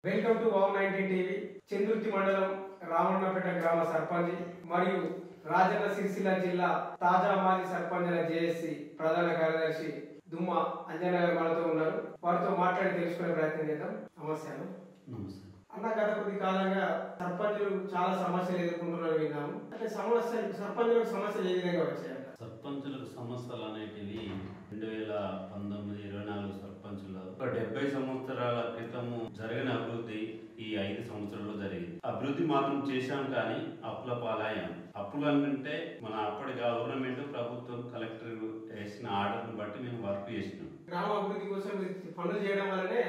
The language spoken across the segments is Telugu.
Welcome to wow 19 TV. Chandurthi మండలం రామన్నపేట గ్రామ సర్పంచ్ మరియు రాజన్న సిరిసిల్ల జిల్లా తాజా మాజీ సర్పంచ్ల జేఏసీ ప్రధాన కార్యదర్శి దుమ్మ అంజన్న గారు మనతో ఉన్నారు. వారితో మాట్లాడి తెలుసుకునే ప్రయత్నం చేద్దాం. నమస్తే అన్న. గత కొద్ది కాలంగా సర్పంచులు చాలా సమస్యలు ఎదుర్కొంటున్నారు విన్నాము. అంటే సర్పంచులకు సమస్యలు ఏ విధంగా వచ్చాయంట? సర్పంచులకు సమస్యలు అనేటివి 2019-24 సర్పంచులు 70 సంవత్సరాల క్రితము జరిగిన అభివృద్ధి ఈ 5 సంవత్సరాల్లో జరిగింది. అభివృద్ధి మాత్రం చేశాం కానీ అప్పుల పాలయ్యాం. అప్పులు అంటే మన అప్పటి గవర్నమెంట్ ప్రభుత్వం కలెక్టర్ వేసిన ఆర్డర్ను బట్టి మేము వర్క్ చేసినాం. గ్రామ అభివృద్ధి కోసం పనులు చేయడం వల్లనే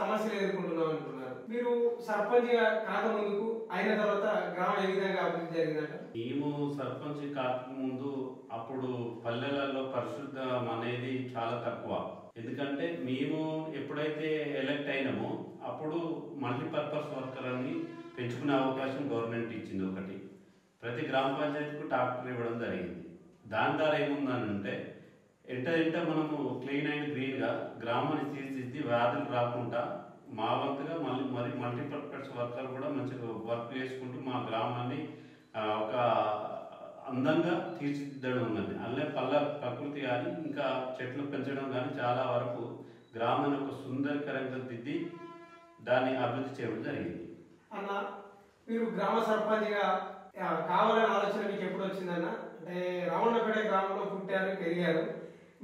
సమస్యలు ఎదుర్కొంటున్నాం అంటున్నారు. మీరు సర్పంచ్ కాక ముందుకు అయిన తర్వాత గ్రామం ఏ విధంగా అభివృద్ధి జరిగిందంట? మేము సర్పంచ్ కాక ముందు అప్పుడు పల్లెలలో పరిశుద్ధం అనేది చాలా తక్కువ. ఎందుకంటే మేము ఎప్పుడైతే ఎలక్ట్ అయినామో అప్పుడు మల్టీపర్పస్ వర్కర్ అని పెంచుకునే అవకాశం గవర్నమెంట్ ఇచ్చింది. ఒకటి ప్రతి గ్రామ పంచాయతీకు ట్రాక్టర్ ఇవ్వడం జరిగింది. దాని ద్వారా ఏముందనంటే ఎంట మనము క్లీన్ అండ్ గ్రీన్గా గ్రామాన్ని తీర్చిదిద్ది వ్యాధులు రాకుండా మా వంతుగా మరి మల్టీపర్పస్ వర్కర్ కూడా మంచిగా వర్క్ చేసుకుంటూ మా గ్రామాన్ని ఒక అందంగా తీర్చిదిద్దడం ఉన్నది. అలాగే ప్రకృతి కానీ ఇంకా చెట్లు పెంచడం కానీ చాలా వరకు గ్రామాన్ని ఒక సుందరకరంగా దిద్ది దాన్ని అభివృద్ధి చేయడం జరిగింది. అన్న, మీరు గ్రామ సర్పంచ్గా కావాలనే ఆలోచన మీకు ఎప్పుడు వచ్చిందన్న? అంటే రామన్నపేట గ్రామంలో పుట్టారు, పెరిగారు.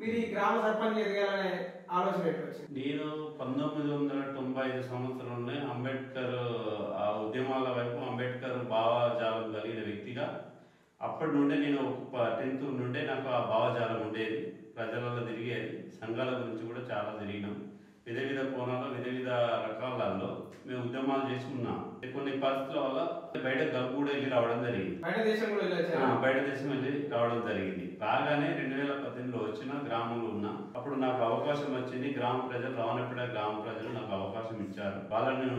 మీరు ఈ గ్రామ సర్పంచ్ ఎదగాలనే ఆలోచన ఎప్పుడు వచ్చింది? నేను 1995 సంవత్సరంలో అంబేద్కర్ ఆ ఉద్యమాల వైపు అంబేద్కర్ భావజాలం కలిగిన వ్యక్తిగా అప్పటి నుండే నేను 10th నుండే నాకు ఆ భావజాలం ఉండేది. ప్రజలలో తిరిగేది. సంఘాల గురించి కూడా చాలా తిరిగినాం. వివిధ కోణాల్లో వివిధ రకాలలో మేము ఉద్యమాలు చేసి ఉన్నాం. కొన్ని పరిస్థితుల వల్ల బయట కూడా వెళ్ళి రావడం జరిగింది. బయట దేశం వెళ్ళి రావడం జరిగింది. రాగానే 2018లో వచ్చిన గ్రామంలో ఉన్నా. అప్పుడు నాకు అవకాశం వచ్చింది. గ్రామ ప్రజలు రామన్నపేట గ్రామ ప్రజలు నాకు అవకాశం ఇచ్చారు. వాళ్ళని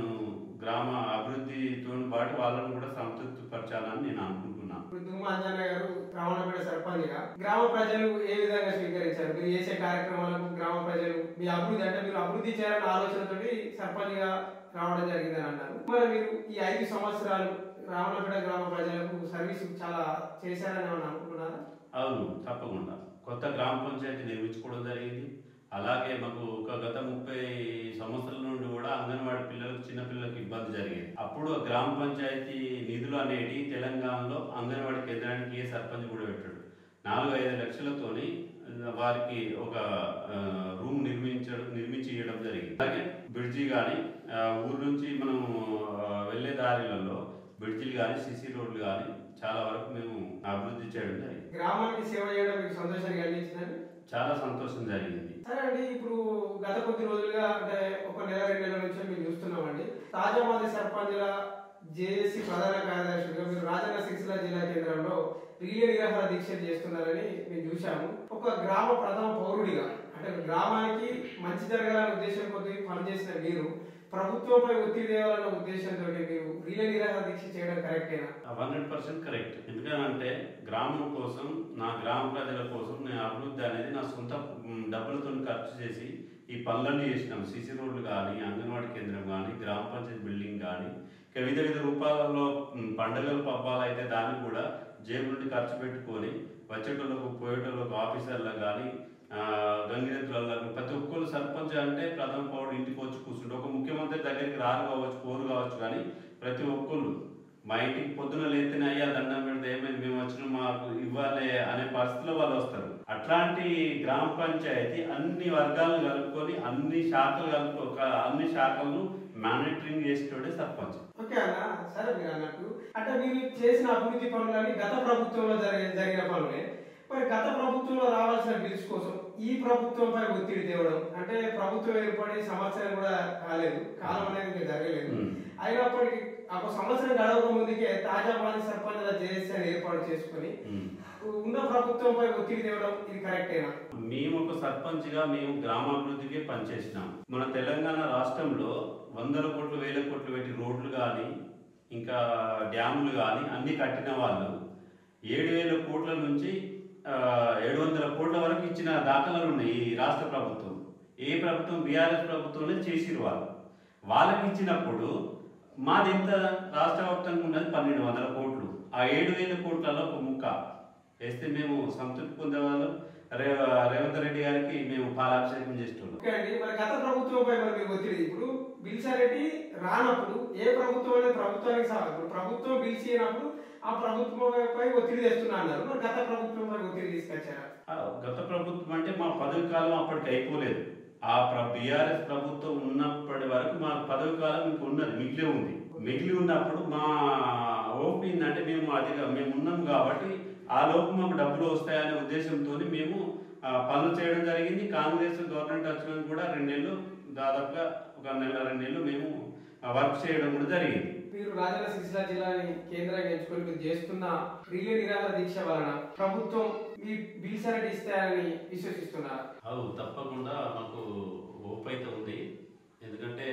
గ్రామ అభివృద్ధితో పాటు వాళ్ళని కూడా సంతృప్తి పరచాలని నేను అనుకుంటున్నాను. దుమ్మ అంజన్న గారు రామన్నపేట సర్పంచ్ గా గ్రామ ప్రజలు ఏ విధంగా స్వీకరించారు? మీరు చేసే కార్యక్రమాలకు గ్రామ ప్రజలు మీ అభివృద్ధి అంటే మీరు అభివృద్ధి చేయాలన్న ఆలోచనతోటి సర్పంచ్ గా రావడం జరిగిందని అన్నారు. మరి మీరు ఈ 5 సంవత్సరాలు రామన్నపేట గ్రామ ప్రజలకు సర్వీస్ చాలా చేశారని ఏమన్నా అనుకుంటున్నారా? అవును, తప్పకుండా. కొత్త గ్రామ పంచాయతీ నిర్మించుకోవడం జరిగింది. అలాగే మాకు ఒక గత 30 సంవత్సరాల నుండి కూడా అంగన్వాడీ పిల్లలకు చిన్నపిల్లలకు ఇబ్బంది జరిగేది. అప్పుడు గ్రామ పంచాయతీ నిధులు అనేవి తెలంగాణలో అంగన్వాడీ కేంద్రానికి ఏ సర్పంచ్ కూడా పెట్టాడు. 4-5 లక్షలతోని వారికి ఒక రూమ్ నిర్మించి ఇవ్వడం జరిగింది. అలాగే బ్రిడ్జి కానీ ఊరు నుంచి మనం వెళ్లే దారిలలో బ్రిడ్జిలు కానీ సిసి రోడ్లు కానీ చాలా వరకు మేము అభివృద్ధి చేయడం జరిగింది. గ్రామానికి సేవ చేయడం మీకు సంతోషాన్ని కలిగించిందని? చాలా సంతోషం జరిగింది. సరే అండి, ఇప్పుడు గత కొద్ది రోజులుగా అంటే ఒక నెల 2 నెలల నుంచి మేము చూస్తున్నామండి. తాజా మాజీ సర్పంచ్ల జేఏసీ ప్రధాన కార్యదర్శిగా మీరు రాజన్న సిరిసిల్ల జిల్లా కేంద్రంలో రిలే నిరాహార దీక్ష చేస్తున్నారని మేము చూశాము. ఒక గ్రామ ప్రథమ పౌరుడిగా అంటే గ్రామానికి మంచి జరగాలనే ఉద్దేశం కొద్ది పనిచేసిన మీరు ప్రభుత్వంపై ఒత్తిడి తేవాలన్న ఉద్దేశంతో మీరు రిలే నిరాహార దీక్ష చేయడం కరెక్టేనా? 100% కరెక్ట్. ఎందుకంటే గ్రామం కోసం, నా గ్రామ ప్రజల కోసం నేను అభివృద్ధి అనేది నా సొంత డబ్బులతో ఖర్చు చేసి ఈ పనులన్నీ చేసినాం. సిసి రోడ్లు కానీ, అంగన్వాడీ కేంద్రం కానీ, గ్రామ పంచాయతీ బిల్డింగ్ కానీ, ఇక వివిధ రూపాలలో పండుగల పబ్బాలు అయితే దాన్ని కూడా జేబు నుండి ఖర్చు పెట్టుకొని వచ్చేటోళ్ళకు పోయేటోళ్ళకు ఆఫీసర్లకు కానీ గంగిరెద్దులకు ప్రతి ఒక్కరు సర్పంచ్ అంటే ప్రథమ పౌరుడు ఇంటికి వచ్చి కూర్చుంటే ఒక ముఖ్యమంత్రి దగ్గరికి రారు కావచ్చు, కోరు కావచ్చు, కానీ ప్రతి ఒక్కరు మా ఇంటికి పొద్దున లేతేనే అయ్యా దండం పెడితే ఏమైంది మేము వచ్చిన మాకు ఇవ్వాలి అనే పరిస్థితిలో వాళ్ళు వస్తారు. అట్లాంటి గ్రామ పంచాయతీ అన్ని వర్గాలను కలుపుకొని అన్ని శాఖలను మానిటరింగ్ చేసేటోడే సర్పంచ్. ఓకే అన్న, సరే మీరు అన్నట్టు అంటే మీరు చేసిన అభివృద్ధి పనులని గత ప్రభుత్వంలో జరిగిన పనులే. మరి గత ప్రభుత్వంలో రావాల్సిన బిల్స్ కోసం ఈ ప్రభుత్వంపై ఒత్తిడి తేవడం అంటే ప్రభుత్వం ఏర్పడి సంవత్సరం కూడా కాలేదు, కాలం అనేది జరగలేదు. అయినప్పటికీ ఒక సంవత్సరం గడవక ముందుకే తాజా మాజీ సర్పంచ్ల జేఏసీ ఏర్పాటు చేసుకుని ఉన్న ప్రభుత్వంపై ఒత్తిడి తేవడం ఇది కరెక్టేనా? మేము ఒక సర్పంచ్ గా మేము గ్రామాభివృద్ధికి పనిచేసినాం. మన తెలంగాణ రాష్ట్రంలో 100 కోట్లు 1000 కోట్లు పెట్టి రోడ్లు కానీ ఇంకా డ్యాములు కానీ అన్ని కట్టిన వాళ్ళు 7,000 కోట్ల నుంచి 700 కోట్ల వరకు ఇచ్చిన దాఖలాలు ఉన్నాయి. ఈ రాష్ట్ర ప్రభుత్వం ఏ ప్రభుత్వం బీఆర్ఎస్ ప్రభుత్వంలో చేసిరు వాళ్ళు. వాళ్ళకి ఇచ్చినప్పుడు మాది ఎంత రాష్ట్ర వ్యాప్తంగా ఉన్నది 1200 కోట్లు. ఆ 7000 కోట్లలో ఒక ముక్క వేస్తే మేము సంతృప్తి పొందేవాళ్ళం. రేవంత్ రెడ్డి గారికి మేము పాలాభిషేకం చేస్తున్నాం. ఓకే అండి, మరి గత ప్రభుత్వంపై మరి మీకు ఒత్తిడి ఇప్పుడు పిలిచారెడ్డి రానప్పుడు ఏ ప్రభుత్వం అనేది ప్రభుత్వానికి ఇప్పుడు ప్రభుత్వం పిలిచినప్పుడు ఆ ప్రభుత్వంపై ఒత్తిడి తెస్తున్నా అన్నారు. మరి గత ప్రభుత్వంపై ఒత్తిడి తీసుకొచ్చారా? గత ప్రభుత్వం అంటే మా పదవి కాలం అప్పటికి అయిపోలేదు. ఆ బీఆర్ఎస్ ప్రభుత్వం ఉన్నప్పటి వరకు మా పదవి కాలం ఇంకా ఉన్నది, మిగిలి ఉన్నప్పుడు మా ఓపీ అంటే మేము ఉన్నాం కాబట్టి ఆ లోపు మాకు డబ్బులు వస్తాయనే ఉద్దేశంతో మేము పనులు చేయడం జరిగింది. కాంగ్రెస్ గవర్నమెంట్ వచ్చిన కూడా 2 నెలలు, దాదాపుగా ఒక నెల 2 నెలలు మేము వర్క్ చేయడం కూడా జరిగింది. మీరు రాజన్న సిరిసిల్ల జిల్లాని కేంద్రంగా ఎంచుకొని మీరు చేస్తున్న రిలే నిరాహార దీక్ష వలన ప్రభుత్వం మీ బిల్సరెడ్డి ఇస్తారని విశ్వసిస్తున్నారు? తప్పకుండా మాకు ఓపు అయితే ఉంది. ఎందుకంటే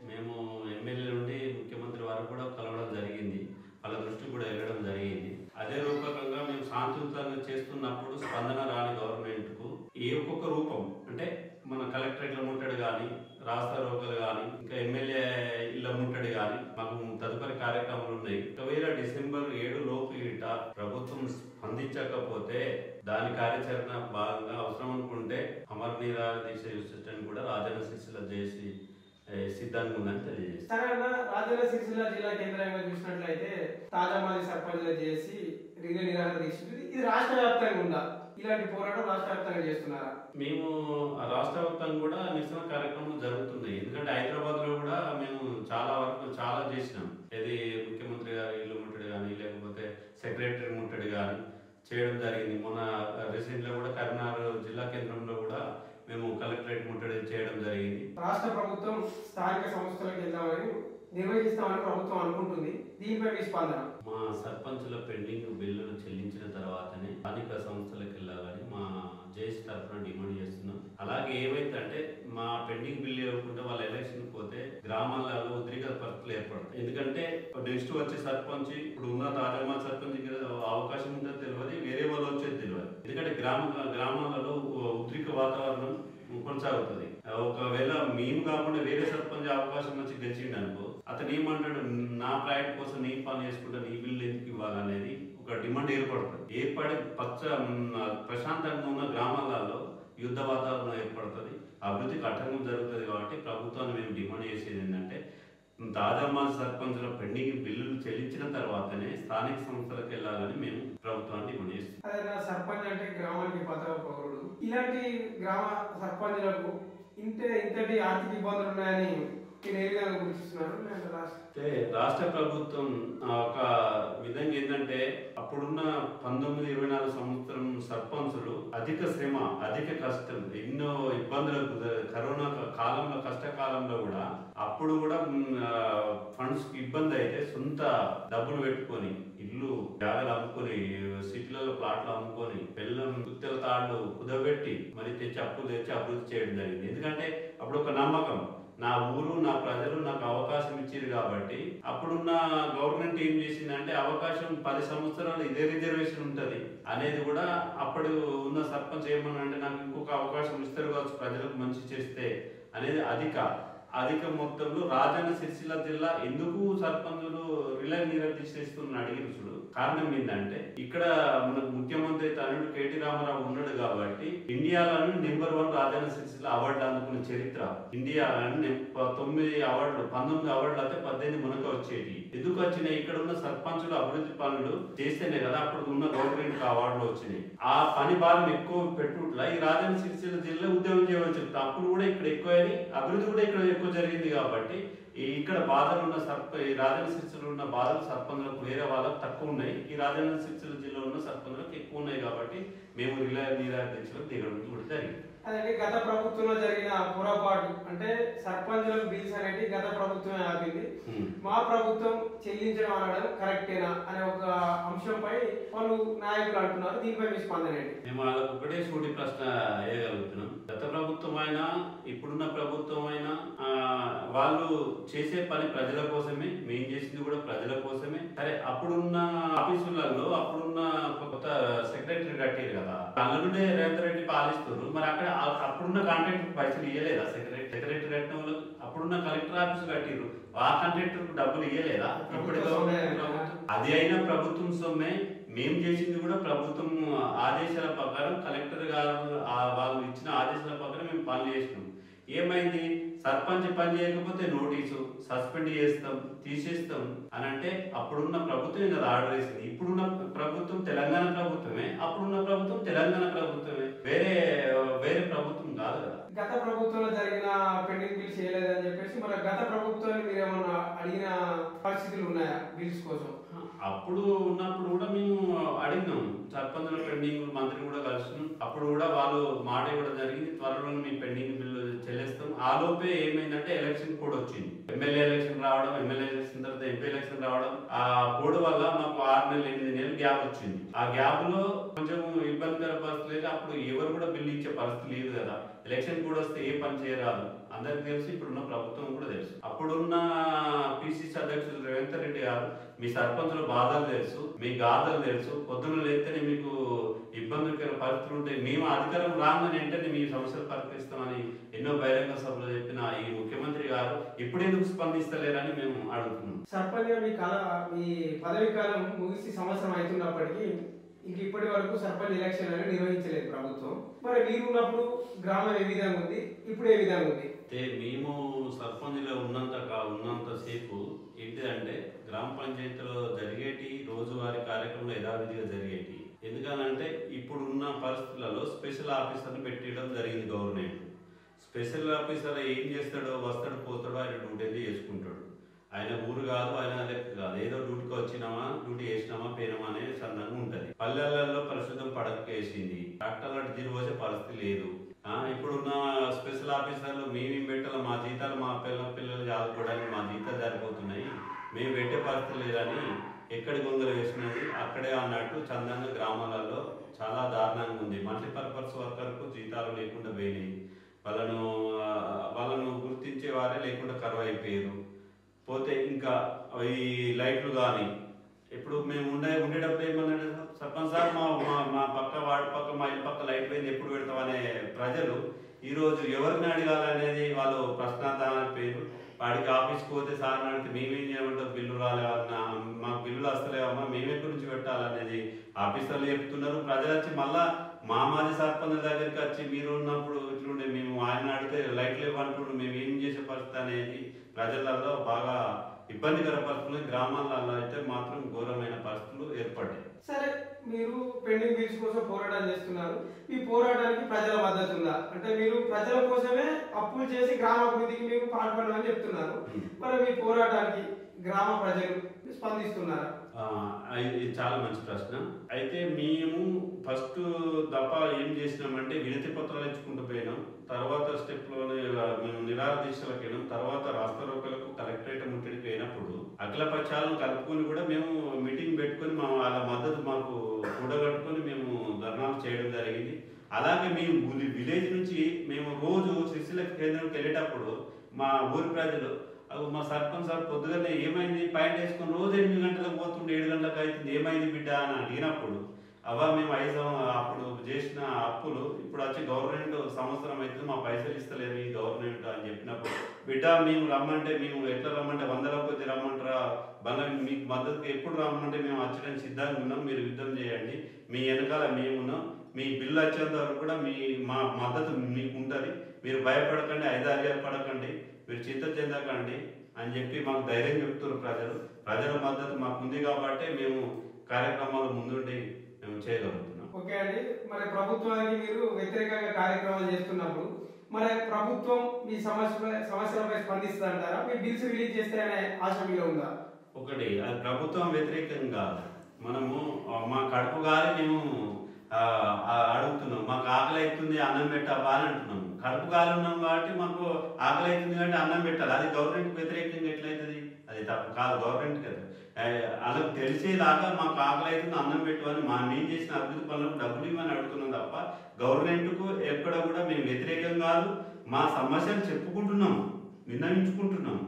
మేము ఎమ్మెల్యే నుండి ముఖ్యమంత్రి వరకు కూడా కలవడం జరిగింది, వాళ్ళ దృష్టికి కూడా వెళ్ళడం జరిగింది. అదే రూపకంగా మేము శాంతియుతంగా చేస్తున్నప్పుడు స్పందన రాని గవర్నమెంట్కు ఏ ఒక్కొక్క రూపం అంటే మన కలెక్టరేట్ల ముట్టడి కానీ, రాస్తా రోకలు కానీ, ఇంకా ఎమ్మెల్యే ఇళ్ళ ముట్టడి కానీ మాకు తదుపరి కార్యక్రమాలు ఉన్నాయి. ఒకవేళ డిసెంబర్ 7 లోపు ఇట ప్రభుత్వం స్పందించకపోతే దాని కార్యాచరణ భాగంగా అవసరం అనుకుంటే అమర నిరాహార దీక్ష యూసిస్టన్ కూడా రాజన్న సిరిసిల్ల చేసి సిద్ధంగా ఉందని తెలియజేస్తారు. సరే అన్న, రాజన్న సిరిసిల్ల జిల్లా కేంద్రంగా చూసినట్లయితే తాజా మాజీ సర్పంచ్లు చేసి రిలే నిరాహార దీక్ష ఇది రాష్ట్ర వ్యాప్తంగా ఉందా? ఇలాంటి పోరాటం రాష్ట్ర వ్యాప్తంగా చేస్తున్నారా? మేము రాష్ట్ర వ్యాప్తంగా కూడా నిరసన కార్యక్రమాలు జరుగుతున్నాయి. ఎందుకంటే హైదరాబాద్ లో కూడా మేము చాలా చేసినాం. ఇది ముఖ్యమంత్రి గారి ఇల్లు ముట్టడి కానీ, లేకపోతే సెక్రటరీ ముట్టడి కానీ చేయడం జరిగింది. మొన్న రీసెంట్ లో కూడా కరీంనగర్ జిల్లా కేంద్రంలో కూడా మేము కలెక్టరేట్ ముట్టడి చేయడం జరిగింది. రాష్ట్ర ప్రభుత్వం స్థానిక సంస్థలకు వెళ్దామని నిర్వహిస్తామని ప్రభుత్వం అనుకుంటుంది, దీనిపై మీ స్పందన? మా సర్పంచుల పెండింగ్ బిల్లులు చెల్లించిన తర్వాతనే స్థానిక సంస్థలకు వెళ్ళాలని మా జేసీ తరఫున డిమాండ్ చేస్తున్నాం. అలాగే ఏవైతే అంటే మా పెండింగ్ బిల్లు ఇవ్వకుండా వాళ్ళ ఎలక్షన్ పోతే గ్రామాలలో ఉద్రిక్త పరిస్థితులు ఏర్పడతాయి. ఎందుకంటే నెక్స్ట్ వచ్చే సర్పంచ్ ఇప్పుడు ఉన్న తాజామా సర్పంచ్ అవకాశం ఉందో తెలియదు, వేరే వాళ్ళు వచ్చేది తెలియదు. ఎందుకంటే గ్రామాలలో ఉద్రిక్త వాతావరణం కొనసాగుతుంది. ఒకవేళ మేము కాకుండా వేరే సర్పంచ్ అవకాశం వచ్చి గెలిచిండు అనుకో, అతను ఏమంటాడు, నా ప్రాజెక్ట్ కోసం నీ పని చేసుకుంటా నీ బిల్లు ఎందుకు ఇవ్వాలనేది ఒక డిమాండ్ ఏర్పడి ప్రశాంతంగా ఉన్న గ్రామాలలో యుద్ధ వాతావరణం ఏర్పడుతుంది, అభివృద్ధికి ఆటంకం జరుగుతుంది. కాబట్టి ప్రభుత్వాన్ని మేము డిమాండ్ చేసేది ఏంటంటే తాజామా సర్పంచుల పెండింగ్ బిల్లులు చెల్లించిన తర్వాతనే స్థానిక సంస్థలకు వెళ్ళాలని మేము ప్రభుత్వాన్ని డిమాండ్ చేస్తున్నాం. అదే సర్పంచ్ అంటే గ్రామానికి పదవ పౌరుడు. ఇలాంటి గ్రామ సర్పంచులకు ఇంతటి ఆర్థిక ఇబ్బందులు ఉన్నాయని మీరు ఏ విధంగా గుర్తిస్తున్నారు? రాష్ట్ర ప్రభుత్వం ఒక విధంగా ఏంటంటే అప్పుడున్న 1924 సంవత్సరం సర్పంచులు అధిక శ్రమ, అధిక కష్టం, ఎన్నో ఇబ్బందులకు కరోనా కాలంలో కష్టకాలంలో కూడా అప్పుడు కూడా ఫండ్స్ ఇబ్బంది అయితే సొంత డబ్బులు పెట్టుకొని ఇల్లు జాగాలు అమ్ముకొని సిటీలలో ప్లాట్లు అమ్ముకొని బెల్లం గుత్తెల తాళ్ళు కుదబెట్టి మరి అప్పులు తెచ్చి అభివృద్ధి చేయడం జరిగింది. ఎందుకంటే అప్పుడు ఒక నమ్మకం, నా ఊరు నా ప్రజలు నాకు అవకాశం ఇచ్చారు కాబట్టి. అప్పుడున్న గవర్నమెంట్ ఏం చేసిందంటే అవకాశం 10 సంవత్సరాలు ఇదే రిజర్వేషన్ ఉంటది అనేది కూడా అప్పుడు ఉన్న సర్పంచ్ ఏమన్నా అంటే నాకు ఇంకొక అవకాశం ఇస్తారు కావచ్చు ప్రజలకు మంచి చేస్తే అనేది అధిక మొత్తంలో రాజన్న సిరిసిల్ల జిల్లా ఎందుకు సర్పంచులు రిలే నిరాకరిస్తున్న అడిగిన కారణం ఏంటంటే ఇక్కడ మనకు ముఖ్యమంత్రి తనుడు కేటీ రామారావు ఉన్నాడు కాబట్టి ఇండియాలోని నెంబర్ 1 రాజన్న సిరిసిల్ల అవార్డు అందుకున్న చరిత్ర ఇండియాలోని 9 అవార్డులు 19 అవార్డులు అయితే 18 మనకు వచ్చేది. ఎందుకు వచ్చినాయి? ఇక్కడ ఉన్న సర్పంచులు అభివృద్ధి పనులు చేస్తేనే కదా అప్పుడు ఉన్న గవర్నమెంట్ అవార్డులు వచ్చినాయి. ఆ పని భారం ఎక్కువ పెట్టుట్లా ఈ రాజన్న సిరిసిల్ల జిల్లా ఉద్యోగం చేయమని చెప్తా. అప్పుడు కూడా ఇక్కడ ఎక్కువైంది, అభివృద్ధి కూడా ఇక్కడ ఎక్కువ జరిగింది. కాబట్టి ఇక్కడ బాధలు ఉన్న ఈ రాజన్న సిరిసిల్ల ఉన్న బాధలు సర్పంచులకు వేరే వాళ్ళకు తక్కువ ఉన్నాయి, ఈ రాజన్న సిరిసిల్ల జిల్లా ఉన్న సర్పంచులకు ఎక్కువ ఉన్నాయి. కాబట్టి మేము నిరాహార దీక్షలకు దిగడం కూడా జరిగింది. అదే గత ప్రభుత్వంలో జరిగిన పొరపాటు అంటే సర్పంచులకు బిల్స్ అనేది గత ప్రభుత్వమే ఆపింది, మా ప్రభుత్వం చెల్లించడం అనడం కరెక్టేనా అనే ఒక అంశంపై వాళ్ళు నాయకులు అంటున్నారు, దీనిపై మీ స్పందన ఏంటి? మేము వాళ్ళకు ఒకటే సూటి ప్రశ్న వేయగలుగుతున్నాం. గత ప్రభుత్వం అయినా ఇప్పుడున్న ప్రభుత్వం అయినా వాళ్ళు చేసే పని ప్రజల కోసమే, మేము చేసింది కూడా ప్రజల కోసమే. సరే అప్పుడున్న ఆఫీసులలో అప్పుడున్న కొత్త సెక్రటరీ కట్టారు కదా, అందులోనే రేవంత్ రెడ్డి పాలిస్తున్నారు. మరి అక్కడ అప్పుడున్న కాంట్రాక్ట్ పైసలు ఇవ్వలేదా? సెక్రటరీ కట్టిన వాళ్ళకి అప్పుడు అప్పుడున్న కలెక్టర్ ఆఫీస్ కట్టిరు, ఆ కాంట్రాక్టర్ డబ్బులు ఇవ్వలేదా? ఇప్పుడు అది అయినా ప్రభుత్వం సొమ్మే. మేము చేసింది కూడా ప్రభుత్వం ఆదేశాల ప్రకారం, కలెక్టర్ గారు వాళ్ళు ఇచ్చిన ఆదేశాల ప్రకారం మేము పనులు చేసినాం. ఏమైంది? సర్పంచ్ పని చేయకపోతే నోటీసు, సస్పెండ్ చేస్తాం, తీసేస్తాం అని అంటే అప్పుడున్న ప్రభుత్వం కదా ఆర్డర్ వేసింది. ఇప్పుడున్న ప్రభుత్వం తెలంగాణ ప్రభుత్వమే, అప్పుడున్న ప్రభుత్వం తెలంగాణ ప్రభుత్వమే, వేరే వేరే ప్రభుత్వం కాదు కదా. గత ప్రభుత్వంలో జరిగిన పెండింగ్ బిల్స్ చేయలేదని చెప్పేసి మన గత ప్రభుత్వాన్ని మీరు ఏమన్నా అడిగిన పరిస్థితులు ఉన్నాయా బిల్స్ కోసం? అప్పుడు ఉన్నప్పుడు కూడా మేము అడిగినాం, సర్పంచుల పెండింగ్ మంత్రి కూడా కలిసినాం. అప్పుడు కూడా వాళ్ళు మాట ఇవ్వడం జరిగింది, త్వరలో మీ పెండింగ్ బిల్లు చెల్లిస్తాం. ఆ లోపే ఏమైందంటే ఎలక్షన్ కోడ్ వచ్చింది, ఎమ్మెల్యే ఎలక్షన్ రావడం, ఎమ్మెల్యే ఎలక్షన్ తర్వాత ఎంపీ ఎలక్షన్ రావడం. ఆ కోడ్ వల్ల మాకు 6 నెలలు 8 నెలలు గ్యాప్ వచ్చింది. ఆ గ్యాప్ లో కొంచెం ఇబ్బందికర పరిస్థితి లేదు. అప్పుడు ఎవరు కూడా బిల్లు ఇచ్చే పరిస్థితి లేదు కదా. ఎలక్షన్ కూడా వస్తే ఏ పని చేయరాదు, అందరికి తెలుసు. ఇప్పుడున్న ప్రభుత్వం కూడా తెలుసు. అప్పుడున్న పిసిసి అధ్యక్షుడు రేవంత్ రెడ్డి గారు మీ సర్పంచుల బాధలు తెలుసు, మీ గాథలు తెలుసు. పొద్దున్న లేస్తేనే మీకు ఇబ్బందికర పరిస్థితులు ఉంటాయి, మేము అధికారం రాగానే వెంటనే మీ సమస్యలు పరిష్కరిస్తామని ఎన్నో బహిరంగ సభలో చెప్పిన ఈ ముఖ్యమంత్రి గారు ఇప్పుడు ఎందుకు స్పందిస్తలేరని మేము అడుగుతున్నాం. సర్పంచ్ మీ పదవి కాలం ముగిసి సంవత్సరం అవుతున్నప్పటికీ ఇంక ఇప్పటి వరకు సర్పంచ్ ఎలక్షన్ అనేది నిర్వహించలేదు ప్రభుత్వం. మరి మీరు ఉన్నప్పుడు గ్రామం ఏ విధంగా ఉంది, ఇప్పుడు ఏ విధంగా ఉంది? మేము సర్పంచ్లో ఉన్నంతసేపు ఏంటిదంటే గ్రామ పంచాయతీలో జరిగేటి రోజువారీ కార్యక్రమాలు యథావిధిగా జరిగేటి. ఎందుకనంటే ఇప్పుడున్న పరిస్థితులలో స్పెషల్ ఆఫీసర్ని పెట్టడం జరిగింది గవర్నమెంట్. స్పెషల్ ఆఫీసర్ ఏం చేస్తాడో, వస్తాడు పోతాడో, ఆయన డ్యూటీ చేసుకుంటాడు. ఆయన ఊరు కాదు, ఆయన లెక్క కాదు, ఏదో డ్యూటీకి వచ్చినామా, డ్యూటీ చేసినామా, పోయినామా అనే సందర్భం ఉంటది. పల్లెలలో పరిశుద్ధం పడకేసింది, డాక్టర్లు జీరో పోసే పరిస్థితి లేదు. ఇప్పుడున్న స్పెషల్ ఆఫీసర్లు మేమేం పెట్టాలి, మా జీతాలు మా పిల్లలు చదువుకోవడానికి మా జీతాలు సరిపోతున్నాయి, మేము పెట్టే పరిస్థితి లేదని ఎక్కడి గొంగలు వేసినది అక్కడే అన్నట్టు చందంగా గ్రామాలలో చాలా దారుణంగా ఉంది. మల్టీపర్పస్ వర్కర్కు జీతాలు లేకుండా పోయినాయి. వాళ్ళను గుర్తించే వారే లేకుండా కరువు అయిపోయారు. పోతే ఇంకా ఈ లైట్లు కానీ ఇప్పుడు మేము ఉండేటప్పుడు ఏమన్నాడు సర్పంచ్ సార్, మా పక్క వాడి పక్క మా ఇంటి పక్క లైట్ పోయింది, ఎప్పుడు పెడతామనే ప్రజలు ఈరోజు ఎవరిని అడగాలనేది వాళ్ళు ప్రశ్నార్థానికి పేరు. వాడికి ఆఫీస్కి పోతే సార్ అడిగితే మేమేం చేయమంటాం, బిల్లు రాలేవన్నా, మాకు బిల్లులు వస్తలేవమ్మా, మేమెక్కడి నుంచి పెట్టాలనేది ఆఫీసర్లు చెప్తున్నారు. ప్రజలు వచ్చి మళ్ళా మా మాజీ సర్పంచ్ దగ్గరికి వచ్చి మీరు ఉన్నప్పుడు ఇట్లుండే, మేము ఆయన అడిగితే లైట్లు ఇవ్వనుకుంటూ మేము ఏం చేసే పరిస్థితి అనేది ప్రజలలో బాగా ఇబ్బందికర పరిస్థితులు. గ్రామాలలో అయితే మాత్రం ఘోరమైన పరిస్థితులు ఏర్పడ్డాయి. సరే, మీరు పెండింగ్ బిల్స్ కోసం పోరాటం చేస్తున్నారు. మీ పోరాటానికి ప్రజల మద్దతు ఉందా? అంటే మీరు ప్రజల కోసమే అప్పులు చేసి గ్రామాభివృద్ధికి మీరు పాల్పడమని చెప్తున్నారు. మరి మీ పోరాటానికి గ్రామ ప్రజలు స్పందిస్తున్నారా? ఇది చాలా మంచి ప్రశ్న. అయితే మేము ఫస్ట్ దఫా ఏం చేసినామంటే వినతి పత్రాలు ఇచ్చుకుంటూ పోయినాం. తర్వాత స్టెప్లోనే మేము నిరాహార దీక్షలకు వెళ్ళాం. తర్వాత రాష్ట్ర రోకలకు కలెక్టరేట్ ముట్టడికి పోయినప్పుడు అఖిల పక్షాలను కలుపుకొని కూడా మేము మీటింగ్ పెట్టుకొని వాళ్ళ మద్దతు మాకు కూడగట్టుకొని మేము ధర్నాలు చేయడం జరిగింది. అలాగే మేము విలేజ్ నుంచి మేము రోజు శిశుల కేంద్రంకి వెళ్ళేటప్పుడు మా ఊరి ప్రజలు మా సర్పంచ్ సార్ పొద్దుగానే ఏమైంది పాయింట్ వేసుకొని రోజు 8 గంటలకు పోతుండే 7 గంటలకు అవుతుంది, ఏమైంది బిడ్డ అని అడిగినప్పుడు మేము 5 అప్పుడు చేసిన అప్పులు ఇప్పుడు వచ్చి గవర్నమెంట్ సంవత్సరం అయితే మా పైసలు ఇస్తలేదు ఈ గవర్నమెంట్ అని చెప్పినప్పుడు, బిడ్డ మేము రమ్మంటే మేము ఎట్లా రమ్మంటే 100ల కొద్ది రమ్మంటారా, మీకు మద్దతుకు ఎప్పుడు రమ్మంటే మేము వచ్చడానికి సిద్ధంగా ఉన్నాం, మీరు యుద్ధం చేయండి, మీ వెనకాల మేమున్నాం, మీ బిల్లు వచ్చేంత వరకు కూడా మా మద్దతు మీకు ఉంటుంది, మీరు భయపడకండి, ఐదార్యపడకండి, మీరు చింత చెందకండి అని చెప్పి మాకు ధైర్యం చెప్తున్నారు ప్రజల మద్దతు మాకు ఉంది కాబట్టి మేము కార్యక్రమాలు ముందుండి మేము చేయగలుగుతున్నాం. ఓకే అండి, మరి ప్రభుత్వానికి మీరు వ్యతిరేకంగా కార్యక్రమాలు చేస్తున్నప్పుడు మరి ప్రభుత్వం మీ సమస్యలపై స్పందిస్తుందంటారా? మీ బిల్స్ రిలీజ్ చేస్తారనే ఆశ మీలో ఉందా? ఒకటి, అది ప్రభుత్వం వ్యతిరేకంగా మనము మా కడుపు గాలి మేము అడుగుతున్నాం, మాకు ఆకలి అవుతుంది అన్నం పెట్టావా అని అంటున్నాం. కడుపు గాలి ఉన్నాం కాబట్టి మాకు ఆకలి అవుతుంది కాబట్టి అన్నం పెట్టాలి. అది గవర్నమెంట్ వ్యతిరేకంగా ఎట్లయితుంది? అది తప్పు కాదు, గవర్నమెంట్ కదా. వాళ్ళకి తెలిసేలాగా మాకు ఆకలి అవుతుంది అన్నం పెట్టమని మేము చేసిన అభివృద్ధి పనులకు డబ్బులు ఇవ్వని అడుగుతున్నాం తప్ప గవర్నమెంట్కు ఎక్కడ కూడా మేము వ్యతిరేకం కాదు. మా సమస్యలు చెప్పుకుంటున్నాం, విన్నవించుకుంటున్నాం,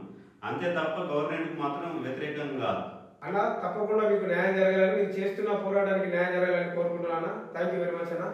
అంతే తప్ప గవర్నమెంట్కి మాత్రం వ్యతిరేకం కాదు. అలా తప్పకుండా మీకు న్యాయం జరగాలని, మీరు చేస్తున్న పోరాటానికి న్యాయం జరగాలని కోరుకుంటున్నాను. థ్యాంక్ యూ వెరీ మచ్ అన్న.